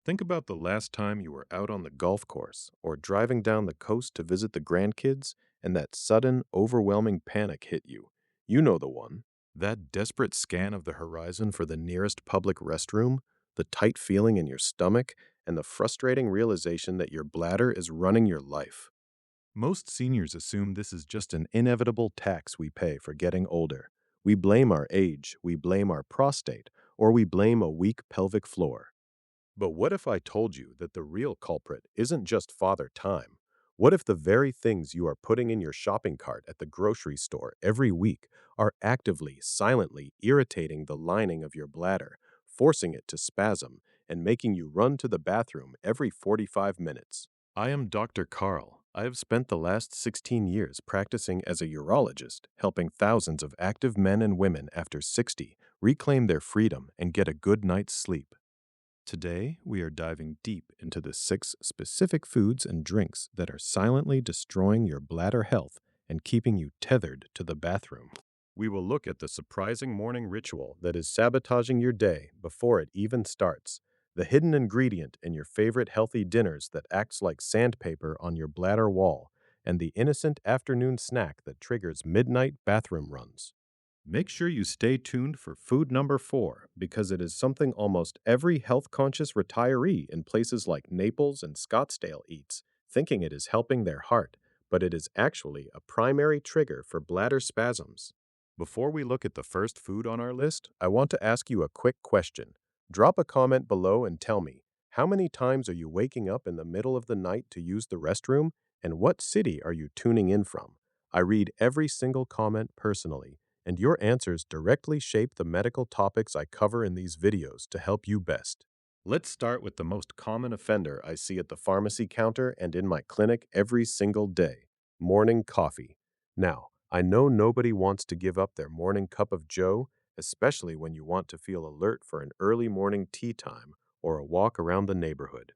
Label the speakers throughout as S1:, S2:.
S1: Think about the last time you were out on the golf course or driving down the coast to visit the grandkids and that sudden, overwhelming panic hit you. You know the one. That desperate scan of the horizon for the nearest public restroom, the tight feeling in your stomach, and the frustrating realization that your bladder is running your life. Most seniors assume this is just an inevitable tax we pay for getting older. We blame our age, we blame our prostate, or we blame a weak pelvic floor. But what if I told you that the real culprit isn't just father time? What if the very things you are putting in your shopping cart at the grocery store every week are actively, silently irritating the lining of your bladder, forcing it to spasm, and making you run to the bathroom every 45 minutes? I am Dr. Carl. I have spent the last 16 years practicing as a urologist, helping thousands of active men and women after 60 reclaim their freedom and get a good night's sleep. Today, we are diving deep into the 6 specific foods and drinks that are silently destroying your bladder health and keeping you tethered to the bathroom. We will look at the surprising morning ritual that is sabotaging your day before it even starts, the hidden ingredient in your favorite healthy dinners that acts like sandpaper on your bladder wall, and the innocent afternoon snack that triggers midnight bathroom runs. Make sure you stay tuned for food number 4 because it is something almost every health conscious retiree in places like Naples and Scottsdale eats, thinking it is helping their heart, but it is actually a primary trigger for bladder spasms. Before we look at the first food on our list, I want to ask you a quick question. Drop a comment below and tell me, how many times are you waking up in the middle of the night to use the restroom, and what city are you tuning in from? I read every single comment personally, and your answers directly shape the medical topics I cover in these videos to help you best. Let's start with the most common offender I see at the pharmacy counter and in my clinic every single day: morning coffee. Now, I know nobody wants to give up their morning cup of joe, especially when you want to feel alert for an early morning tea time or a walk around the neighborhood.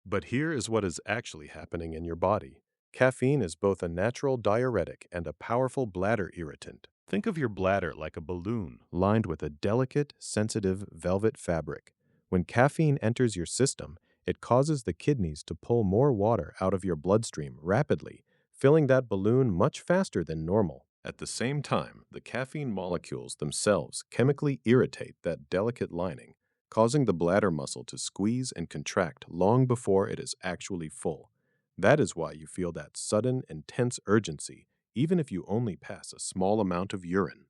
S1: But here is what is actually happening in your body. Caffeine is both a natural diuretic and a powerful bladder irritant. Think of your bladder like a balloon lined with a delicate, sensitive velvet fabric. When caffeine enters your system, it causes the kidneys to pull more water out of your bloodstream rapidly, filling that balloon much faster than normal. At the same time, the caffeine molecules themselves chemically irritate that delicate lining, causing the bladder muscle to squeeze and contract long before it is actually full. That is why you feel that sudden, intense urgency, even if you only pass a small amount of urine.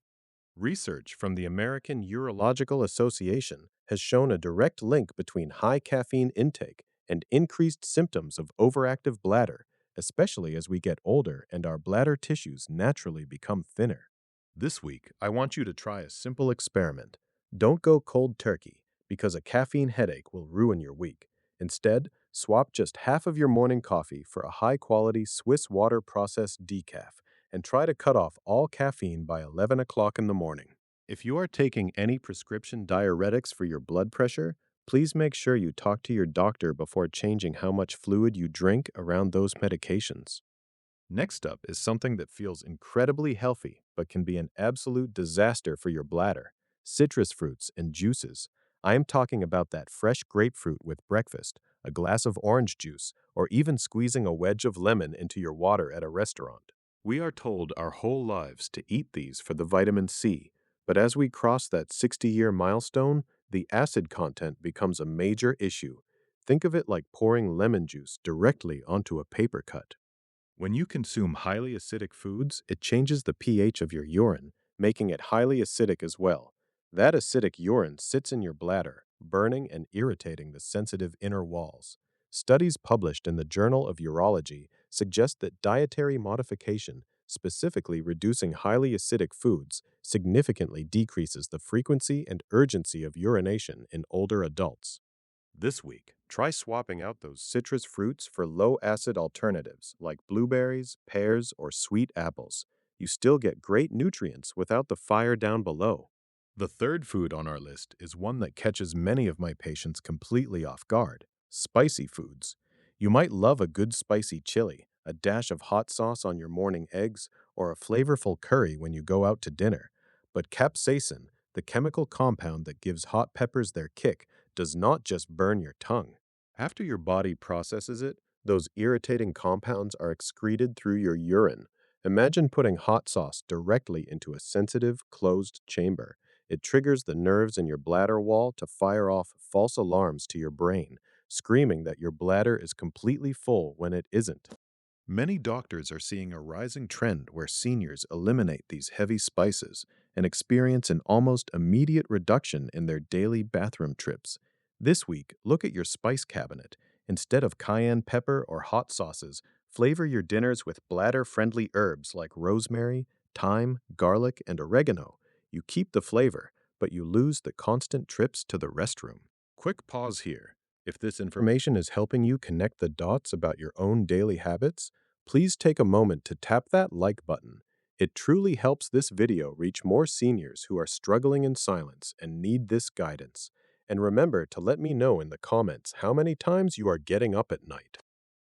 S1: Research from the American Urological Association has shown a direct link between high caffeine intake and increased symptoms of overactive bladder, especially as we get older and our bladder tissues naturally become thinner. This week, I want you to try a simple experiment. Don't go cold turkey, because a caffeine headache will ruin your week. Instead, swap just half of your morning coffee for a high-quality Swiss water processed decaf and try to cut off all caffeine by 11 o'clock in the morning. If you are taking any prescription diuretics for your blood pressure, please make sure you talk to your doctor before changing how much fluid you drink around those medications. Next up is something that feels incredibly healthy but can be an absolute disaster for your bladder: citrus fruits and juices. I am talking about that fresh grapefruit with breakfast, a glass of orange juice, or even squeezing a wedge of lemon into your water at a restaurant. We are told our whole lives to eat these for the vitamin C, but as we cross that 60-year milestone, the acid content becomes a major issue. Think of it like pouring lemon juice directly onto a paper cut. When you consume highly acidic foods, it changes the pH of your urine, making it highly acidic as well. That acidic urine sits in your bladder, burning and irritating the sensitive inner walls. Studies published in the Journal of Urology suggest that dietary modification, specifically reducing highly acidic foods, significantly decreases the frequency and urgency of urination in older adults. This week, try swapping out those citrus fruits for low-acid alternatives like blueberries, pears, or sweet apples. You still get great nutrients without the fire down below. The third food on our list is one that catches many of my patients completely off guard: spicy foods. You might love a good spicy chili, a dash of hot sauce on your morning eggs, or a flavorful curry when you go out to dinner. But capsaicin, the chemical compound that gives hot peppers their kick, does not just burn your tongue. After your body processes it, those irritating compounds are excreted through your urine. Imagine putting hot sauce directly into a sensitive, closed chamber. It triggers the nerves in your bladder wall to fire off false alarms to your brain, screaming that your bladder is completely full when it isn't. Many doctors are seeing a rising trend where seniors eliminate these heavy spices and experience an almost immediate reduction in their daily bathroom trips. This week, look at your spice cabinet. Instead of cayenne pepper or hot sauces, flavor your dinners with bladder-friendly herbs like rosemary, thyme, garlic, and oregano. You keep the flavor, but you lose the constant trips to the restroom. Quick pause here. If this information is helping you connect the dots about your own daily habits, please take a moment to tap that like button. It truly helps this video reach more seniors who are struggling in silence and need this guidance. And remember to let me know in the comments how many times you are getting up at night.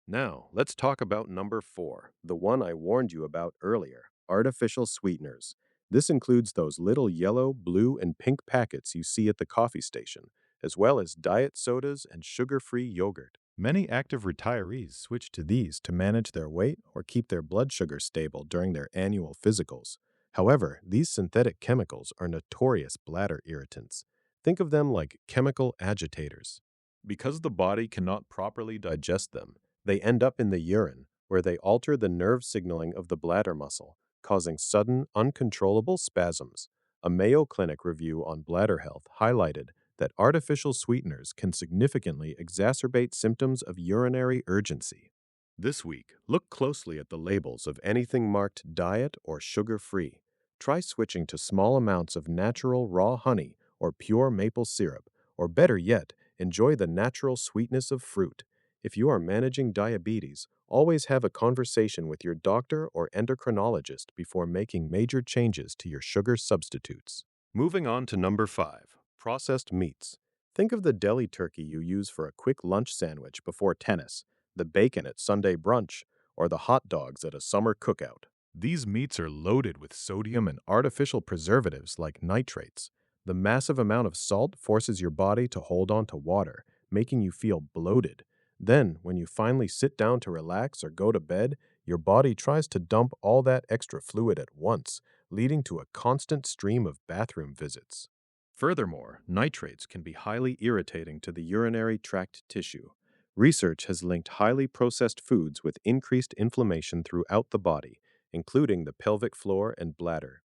S1: Now, let's talk about number 4, the one I warned you about earlier, artificial sweeteners. This includes those little yellow, blue, and pink packets you see at the coffee station, as well as diet sodas and sugar-free yogurt. Many active retirees switch to these to manage their weight or keep their blood sugar stable during their annual physicals. However, these synthetic chemicals are notorious bladder irritants. Think of them like chemical agitators. Because the body cannot properly digest them, they end up in the urine, where they alter the nerve signaling of the bladder muscle, causing sudden, uncontrollable spasms. A Mayo Clinic review on bladder health highlighted that artificial sweeteners can significantly exacerbate symptoms of urinary urgency. This week, look closely at the labels of anything marked diet or sugar-free. Try switching to small amounts of natural raw honey or pure maple syrup, or better yet, enjoy the natural sweetness of fruit. If you are managing diabetes, always have a conversation with your doctor or endocrinologist before making major changes to your sugar substitutes. Moving on to number 5, processed meats. Think of the deli turkey you use for a quick lunch sandwich before tennis, the bacon at Sunday brunch, or the hot dogs at a summer cookout. These meats are loaded with sodium and artificial preservatives like nitrates. The massive amount of salt forces your body to hold on to water, making you feel bloated. Then, when you finally sit down to relax or go to bed, your body tries to dump all that extra fluid at once, leading to a constant stream of bathroom visits. Furthermore, nitrates can be highly irritating to the urinary tract tissue. Research has linked highly processed foods with increased inflammation throughout the body, including the pelvic floor and bladder.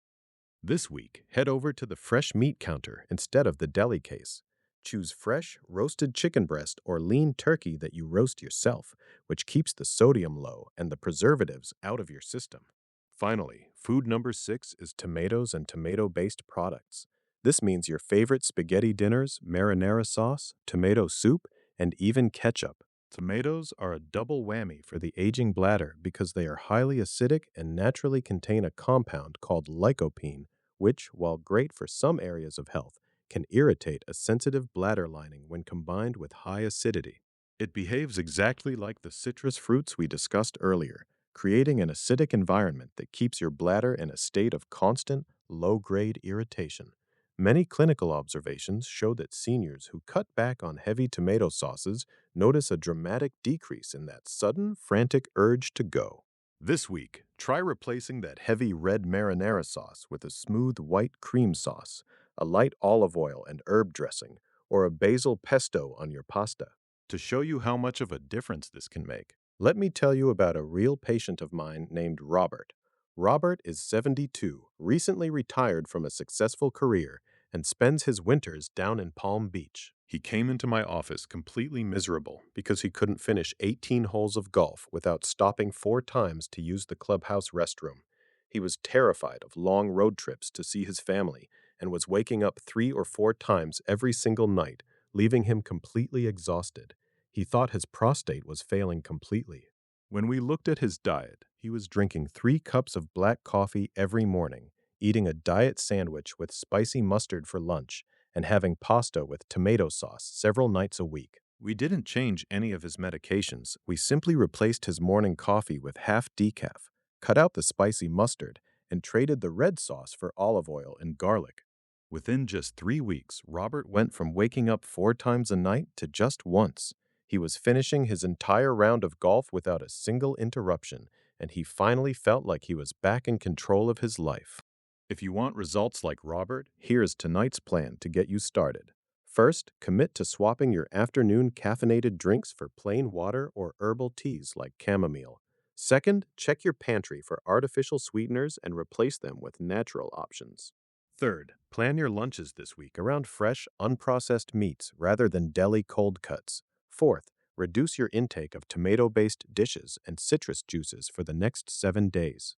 S1: This week, head over to the fresh meat counter instead of the deli case. Choose fresh, roasted chicken breast or lean turkey that you roast yourself, which keeps the sodium low and the preservatives out of your system. Finally, food number 6 is tomatoes and tomato-based products. This means your favorite spaghetti dinners, marinara sauce, tomato soup, and even ketchup. Tomatoes are a double whammy for the aging bladder because they are highly acidic and naturally contain a compound called lycopene, which, while great for some areas of health, can irritate a sensitive bladder lining when combined with high acidity. It behaves exactly like the citrus fruits we discussed earlier, creating an acidic environment that keeps your bladder in a state of constant, low-grade irritation. Many clinical observations show that seniors who cut back on heavy tomato sauces notice a dramatic decrease in that sudden, frantic urge to go. This week, try replacing that heavy red marinara sauce with a smooth white cream sauce, a light olive oil and herb dressing, or a basil pesto on your pasta. To show you how much of a difference this can make, let me tell you about a real patient of mine named Robert. Robert is 72, recently retired from a successful career, and spends his winters down in Palm Beach. He came into my office completely miserable because he couldn't finish 18 holes of golf without stopping 4 times to use the clubhouse restroom. He was terrified of long road trips to see his family and was waking up 3 or 4 times every single night, leaving him completely exhausted. He thought his prostate was failing completely. When we looked at his diet, he was drinking 3 cups of black coffee every morning, eating a diet sandwich with spicy mustard for lunch, and having pasta with tomato sauce several nights a week. We didn't change any of his medications. We simply replaced his morning coffee with half decaf, cut out the spicy mustard, and traded the red sauce for olive oil and garlic. Within just 3 weeks, Robert went from waking up 4 times a night to just once. He was finishing his entire round of golf without a single interruption, and he finally felt like he was back in control of his life. If you want results like Robert, here's tonight's plan to get you started. First, commit to swapping your afternoon caffeinated drinks for plain water or herbal teas like chamomile. Second, check your pantry for artificial sweeteners and replace them with natural options. Third, plan your lunches this week around fresh, unprocessed meats rather than deli cold cuts. Fourth, reduce your intake of tomato-based dishes and citrus juices for the next 7 days.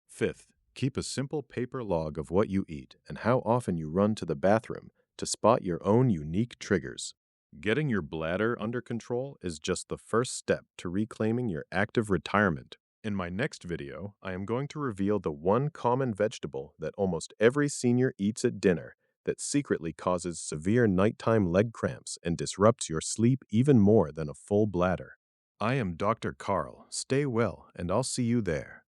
S1: Fifth, keep a simple paper log of what you eat and how often you run to the bathroom to spot your own unique triggers. Getting your bladder under control is just the first step to reclaiming your active retirement. In my next video, I am going to reveal the one common vegetable that almost every senior eats at dinner that secretly causes severe nighttime leg cramps and disrupts your sleep even more than a full bladder. I am Dr. Carl. Stay well, and I'll see you there.